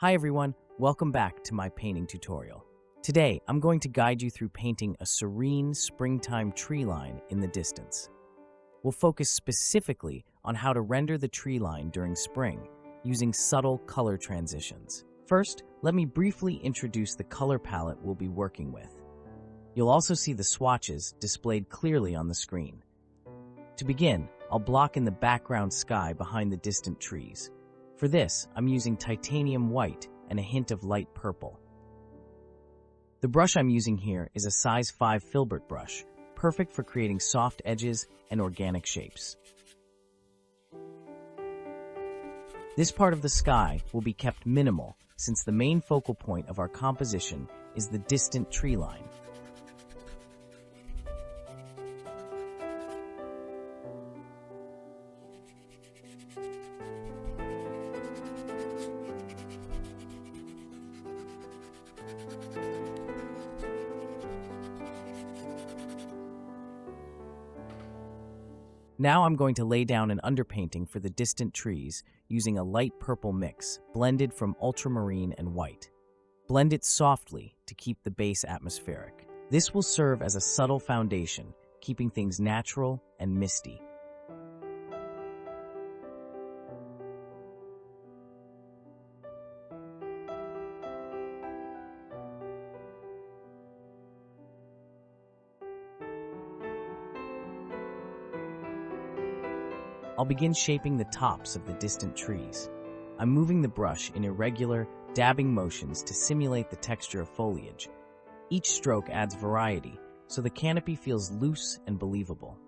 Hi everyone, welcome back to my painting tutorial. Today, I'm going to guide you through painting a serene springtime tree line in the distance. We'll focus specifically on how to render the tree line during spring, using subtle color transitions. First, let me briefly introduce the color palette we'll be working with. You'll also see the swatches displayed clearly on the screen. To begin, I'll block in the background sky behind the distant trees. For this, I'm using titanium white and a hint of light purple. The brush I'm using here is a size 5 filbert brush, perfect for creating soft edges and organic shapes. This part of the sky will be kept minimal since the main focal point of our composition is the distant tree line. Now I'm going to lay down an underpainting for the distant trees using a light purple mix, blended from ultramarine and white. Blend it softly to keep the base atmospheric. This will serve as a subtle foundation, keeping things natural and misty. I'll begin shaping the tops of the distant trees. I'm moving the brush in irregular, dabbing motions to simulate the texture of foliage. Each stroke adds variety, so the canopy feels loose and believable.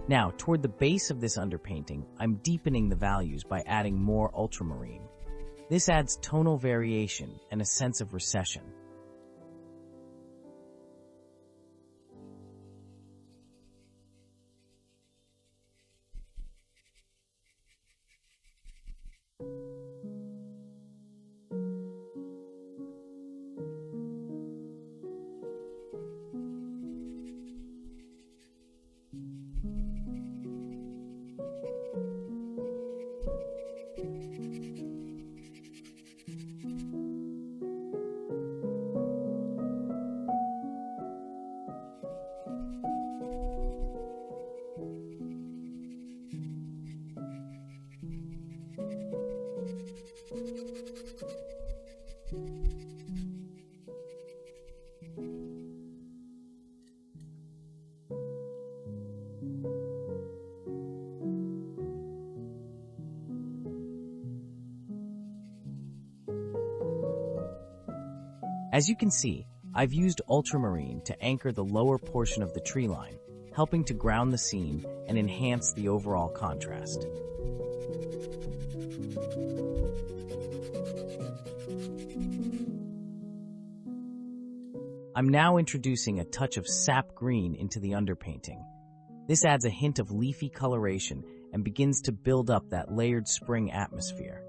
Now, toward the base of this underpainting, I'm deepening the values by adding more ultramarine. This adds tonal variation and a sense of recession. As you can see, I've used ultramarine to anchor the lower portion of the tree line, helping to ground the scene and enhance the overall contrast. I'm now introducing a touch of sap green into the underpainting. This adds a hint of leafy coloration and begins to build up that layered spring atmosphere.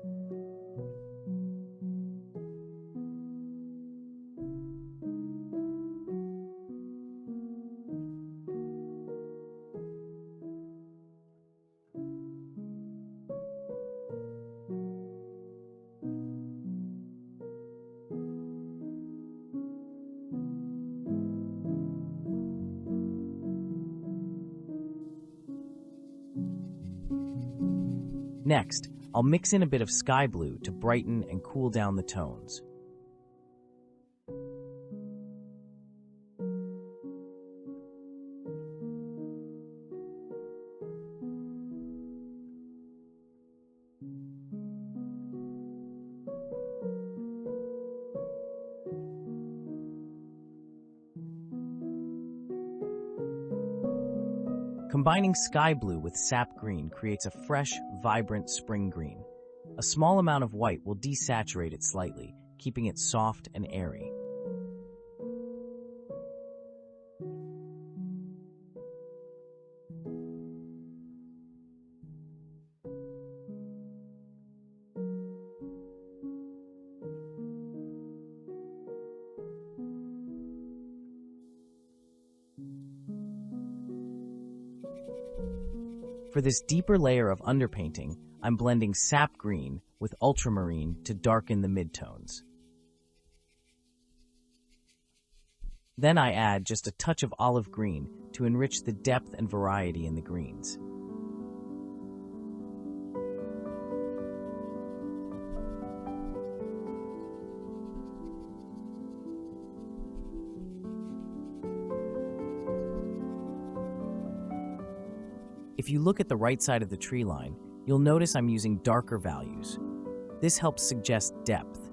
Next, I'll mix in a bit of sky blue to brighten and cool down the tones. Combining sky blue with sap green creates a fresh, vibrant spring green. A small amount of white will desaturate it slightly, keeping it soft and airy. For this deeper layer of underpainting, I'm blending sap green with ultramarine to darken the midtones. Then I add just a touch of olive green to enrich the depth and variety in the greens. If you look at the right side of the tree line, you'll notice I'm using darker values. This helps suggest depth.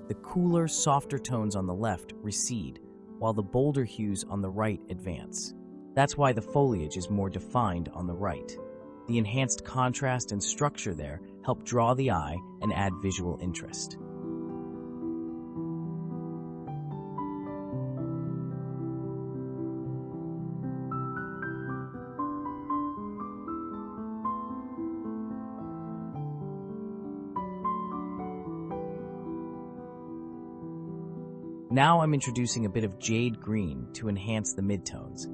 The cooler, softer tones on the left recede, while the bolder hues on the right advance. That's why the foliage is more defined on the right. The enhanced contrast and structure there help draw the eye and add visual interest. Now I'm introducing a bit of jade green to enhance the midtones.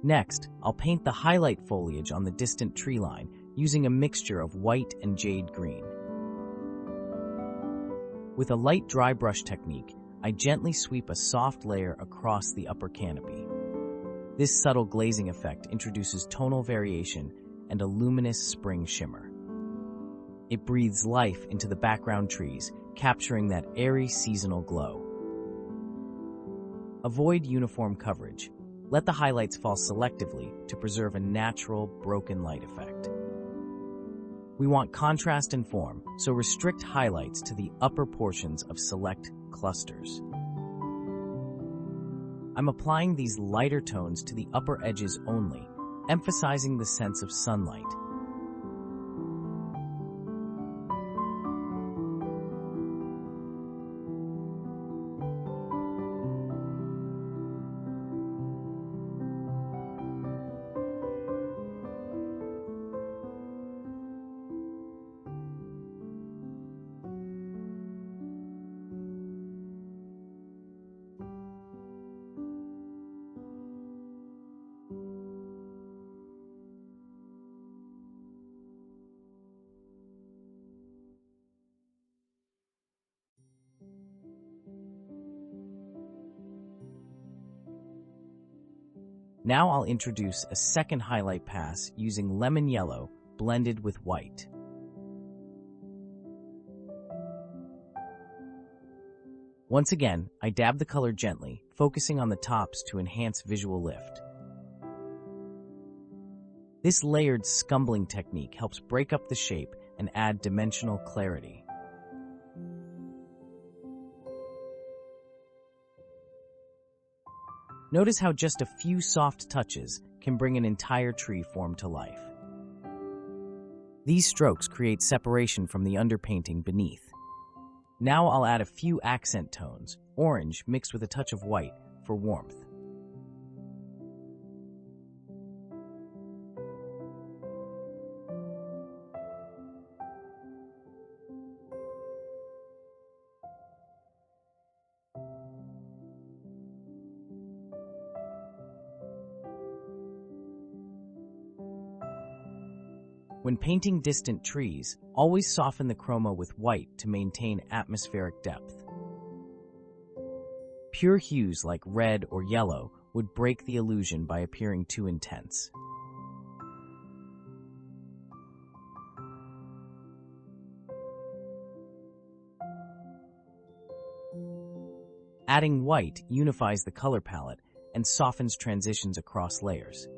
Next, I'll paint the highlight foliage on the distant tree line using a mixture of white and jade green. With a light dry brush technique, I gently sweep a soft layer across the upper canopy. This subtle glazing effect introduces tonal variation and a luminous spring shimmer. It breathes life into the background trees, capturing that airy seasonal glow. Avoid uniform coverage. Let the highlights fall selectively to preserve a natural, broken light effect. We want contrast and form, so restrict highlights to the upper portions of select clusters. I'm applying these lighter tones to the upper edges only, emphasizing the sense of sunlight. Now I'll introduce a second highlight pass using lemon yellow blended with white. Once again, I dab the color gently, focusing on the tops to enhance visual lift. This layered scumbling technique helps break up the shape and add dimensional clarity. Notice how just a few soft touches can bring an entire tree form to life. These strokes create separation from the underpainting beneath. Now I'll add a few accent tones, orange mixed with a touch of white for warmth. When painting distant trees, always soften the chroma with white to maintain atmospheric depth. Pure hues like red or yellow would break the illusion by appearing too intense. Adding white unifies the color palette and softens transitions across layers.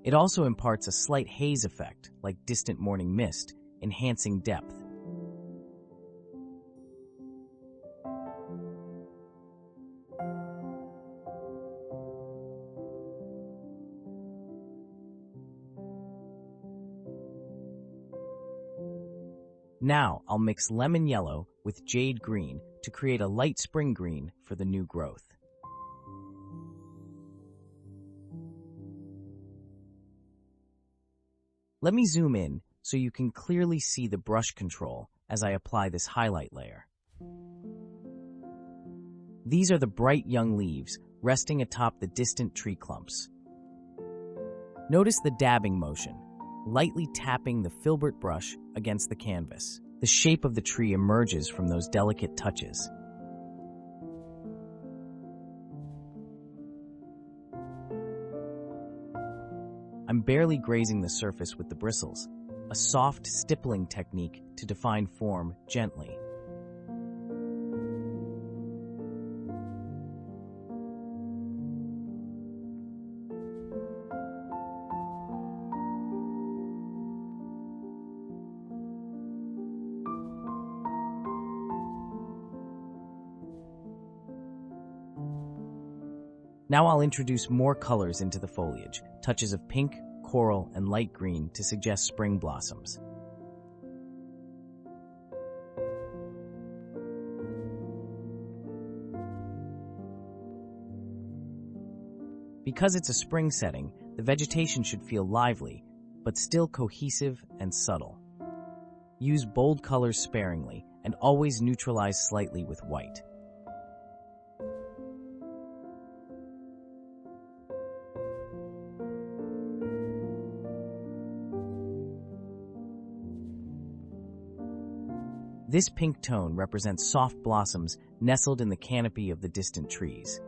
It also imparts a slight haze effect, like distant morning mist, enhancing depth. Now I'll mix lemon yellow with jade green to create a light spring green for the new growth. Let me zoom in so you can clearly see the brush control as I apply this highlight layer. These are the bright young leaves resting atop the distant tree clumps. Notice the dabbing motion, lightly tapping the filbert brush against the canvas. The shape of the tree emerges from those delicate touches. I'm barely grazing the surface with the bristles, a soft stippling technique to define form gently. Now I'll introduce more colors into the foliage, touches of pink, coral, and light green to suggest spring blossoms. Because it's a spring setting, the vegetation should feel lively, but still cohesive and subtle. Use bold colors sparingly and always neutralize slightly with white. This pink tone represents soft blossoms nestled in the canopy of the distant trees.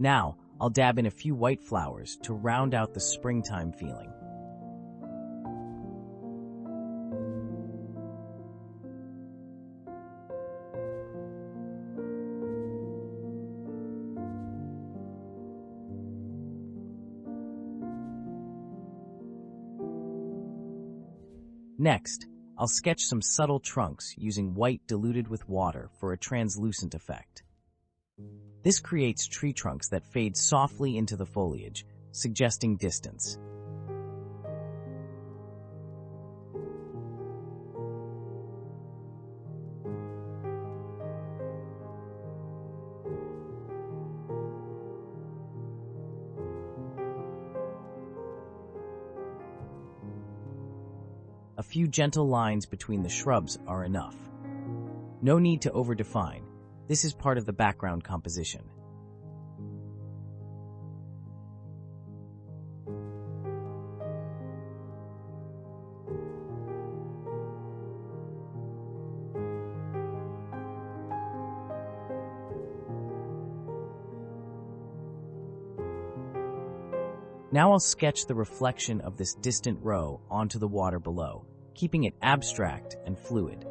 Now, I'll dab in a few white flowers to round out the springtime feeling. Next, I'll sketch some subtle trunks using white diluted with water for a translucent effect. This creates tree trunks that fade softly into the foliage, suggesting distance. A few gentle lines between the shrubs are enough. No need to overdefine. This is part of the background composition. Now I'll sketch the reflection of this distant row onto the water below, keeping it abstract and fluid.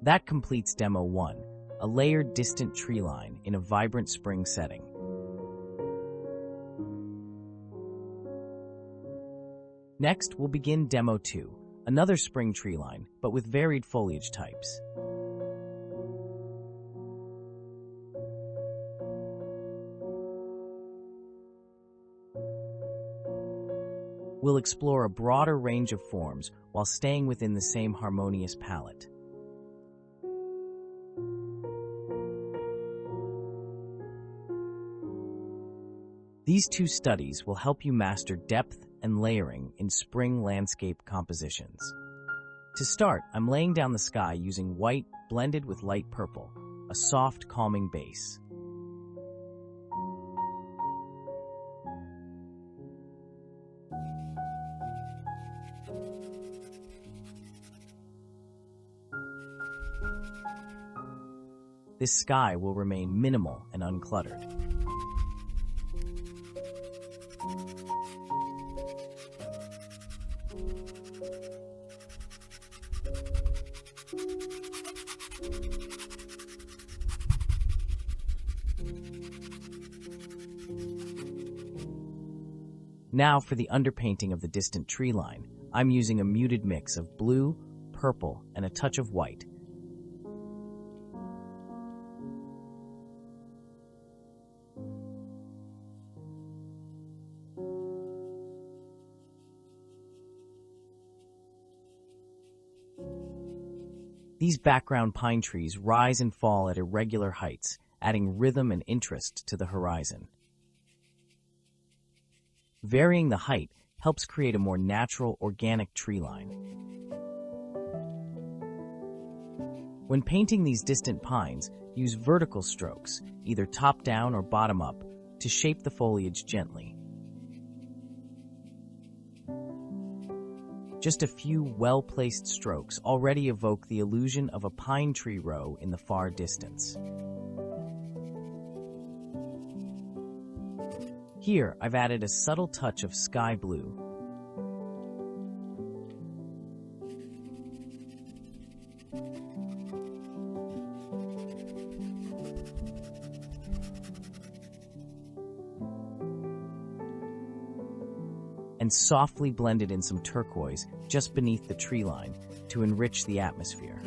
That completes Demo 1, a layered distant tree line in a vibrant spring setting. Next, we'll begin Demo 2, another spring tree line, but with varied foliage types. We'll explore a broader range of forms while staying within the same harmonious palette. These two studies will help you master depth and layering in spring landscape compositions. To start, I'm laying down the sky using white blended with light purple, a soft, calming base. This sky will remain minimal and uncluttered. Now for the underpainting of the distant tree line, I'm using a muted mix of blue, purple, and a touch of white. These background pine trees rise and fall at irregular heights, adding rhythm and interest to the horizon. Varying the height helps create a more natural, organic tree line. When painting these distant pines, use vertical strokes, either top-down or bottom-up, to shape the foliage gently. Just a few well-placed strokes already evoke the illusion of a pine tree row in the far distance. Here, I've added a subtle touch of sky blue. And softly blended in some turquoise just beneath the tree line to enrich the atmosphere.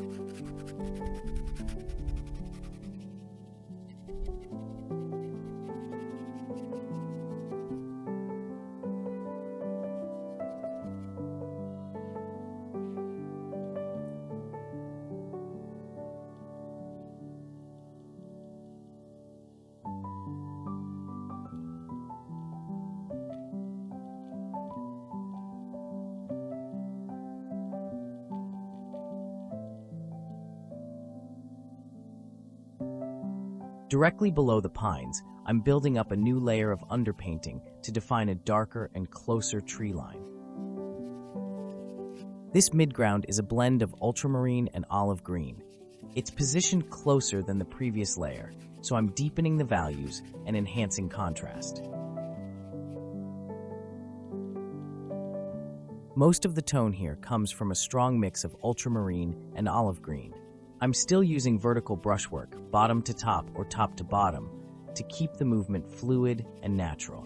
Directly below the pines, I'm building up a new layer of underpainting to define a darker and closer tree line. This midground is a blend of ultramarine and olive green. It's positioned closer than the previous layer, so I'm deepening the values and enhancing contrast. Most of the tone here comes from a strong mix of ultramarine and olive green. I'm still using vertical brushwork, bottom to top or top to bottom, to keep the movement fluid and natural.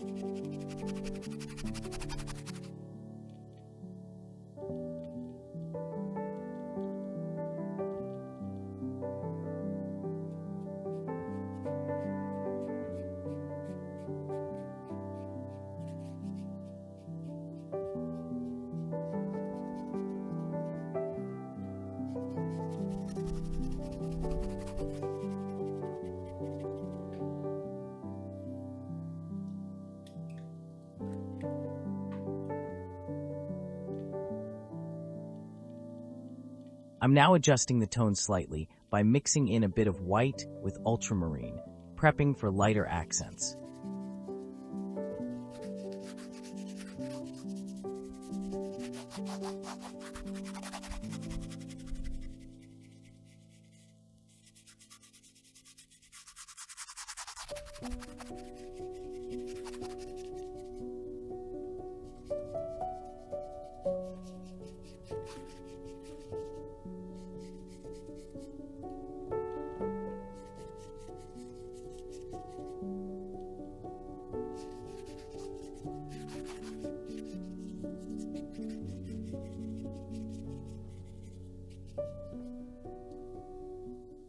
I'm now adjusting the tone slightly by mixing in a bit of white with ultramarine, prepping for lighter accents.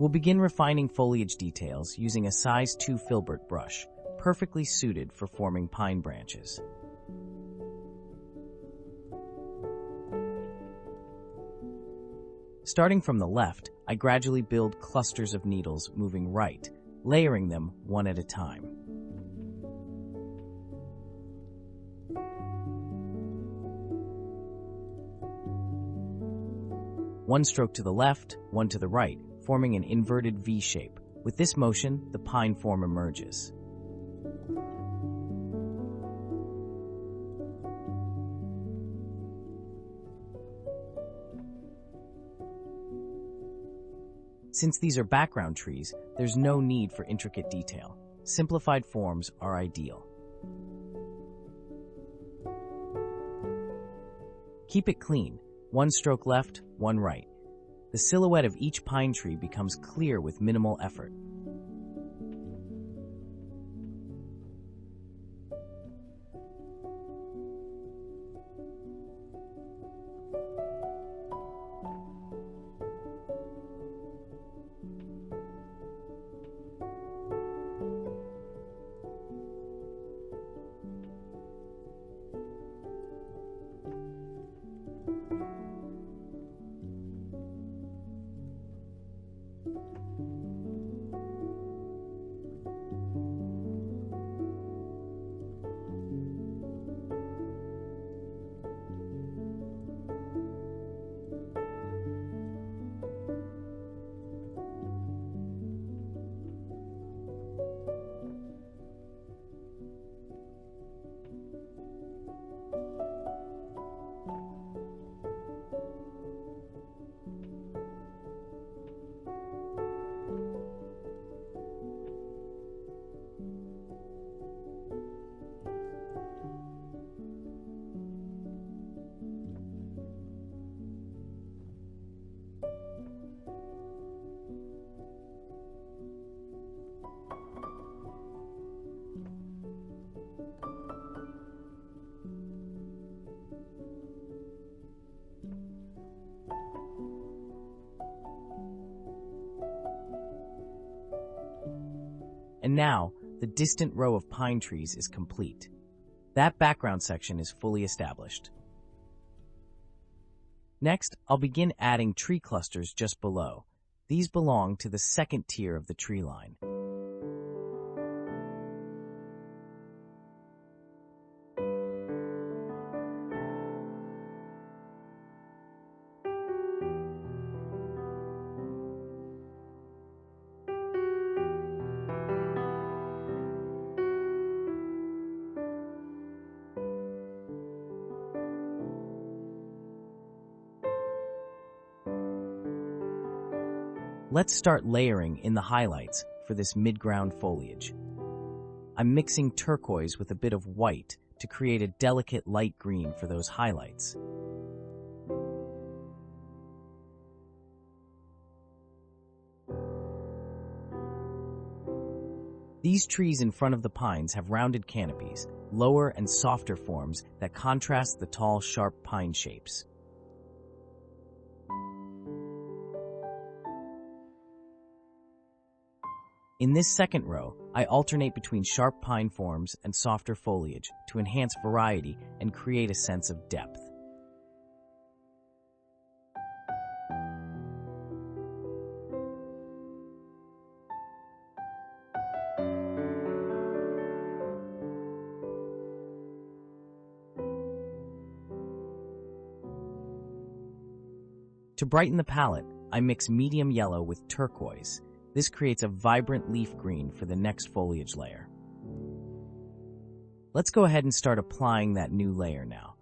We'll begin refining foliage details using a size 2 filbert brush, perfectly suited for forming pine branches. Starting from the left, I gradually build clusters of needles moving right, layering them one at a time. One stroke to the left, one to the right, forming an inverted V shape. With this motion, the pine form emerges. Since these are background trees, there's no need for intricate detail. Simplified forms are ideal. Keep it clean, one stroke left, one right. The silhouette of each pine tree becomes clear with minimal effort. And now, the distant row of pine trees is complete. That background section is fully established. Next, I'll begin adding tree clusters just below. These belong to the second tier of the tree line. Let's start layering in the highlights for this mid-ground foliage. I'm mixing turquoise with a bit of white to create a delicate light green for those highlights. These trees in front of the pines have rounded canopies, lower and softer forms that contrast the tall, sharp pine shapes. In this second row, I alternate between sharp pine forms and softer foliage to enhance variety and create a sense of depth. To brighten the palette, I mix medium yellow with turquoise. This creates a vibrant leaf green for the next foliage layer. Let's go ahead and start applying that new layer now.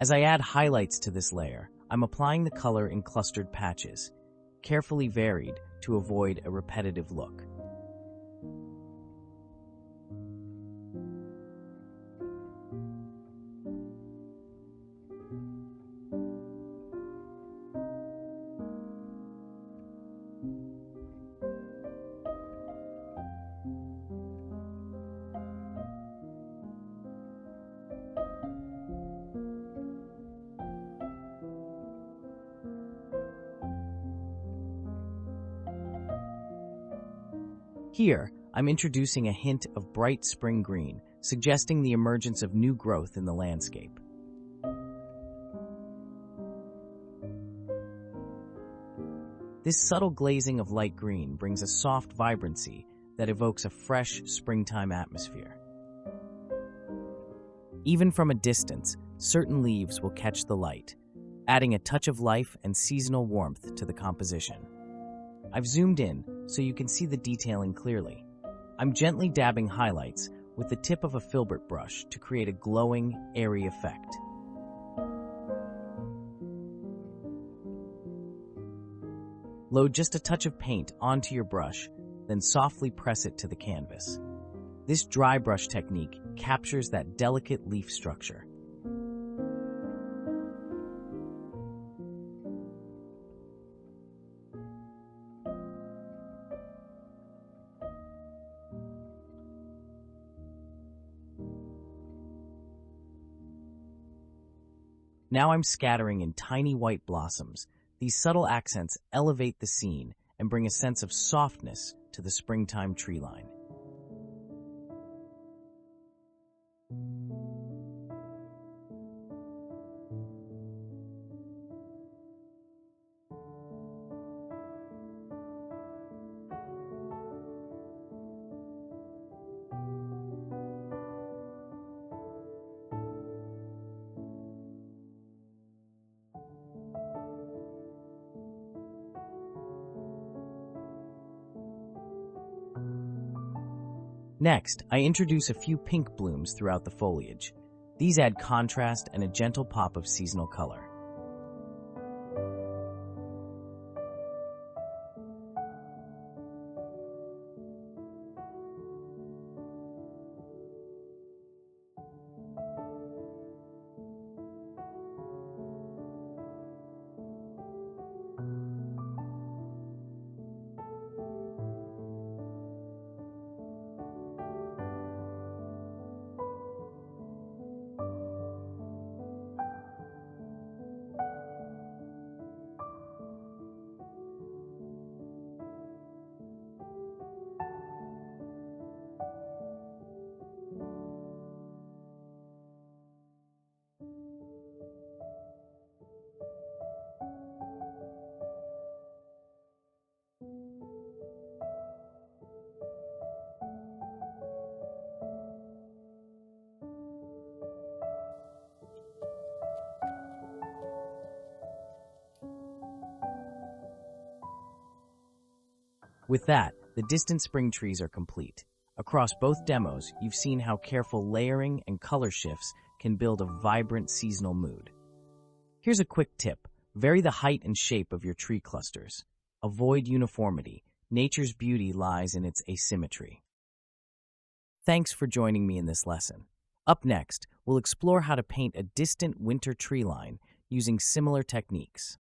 As I add highlights to this layer, I'm applying the color in clustered patches, carefully varied to avoid a repetitive look. Here, I'm introducing a hint of bright spring green, suggesting the emergence of new growth in the landscape. This subtle glazing of light green brings a soft vibrancy that evokes a fresh springtime atmosphere. Even from a distance, certain leaves will catch the light, adding a touch of life and seasonal warmth to the composition. I've zoomed in so you can see the detailing clearly. I'm gently dabbing highlights with the tip of a filbert brush to create a glowing, airy effect. Load just a touch of paint onto your brush, then softly press it to the canvas. This dry brush technique captures that delicate leaf structure. Now I'm scattering in tiny white blossoms. These subtle accents elevate the scene and bring a sense of softness to the springtime tree line. Next, I introduce a few pink blooms throughout the foliage. These add contrast and a gentle pop of seasonal color. With that, the distant spring trees are complete. Across both demos, you've seen how careful layering and color shifts can build a vibrant seasonal mood. Here's a quick tip. Vary the height and shape of your tree clusters. Avoid uniformity. Nature's beauty lies in its asymmetry. Thanks for joining me in this lesson. Up next, we'll explore how to paint a distant winter tree line using similar techniques.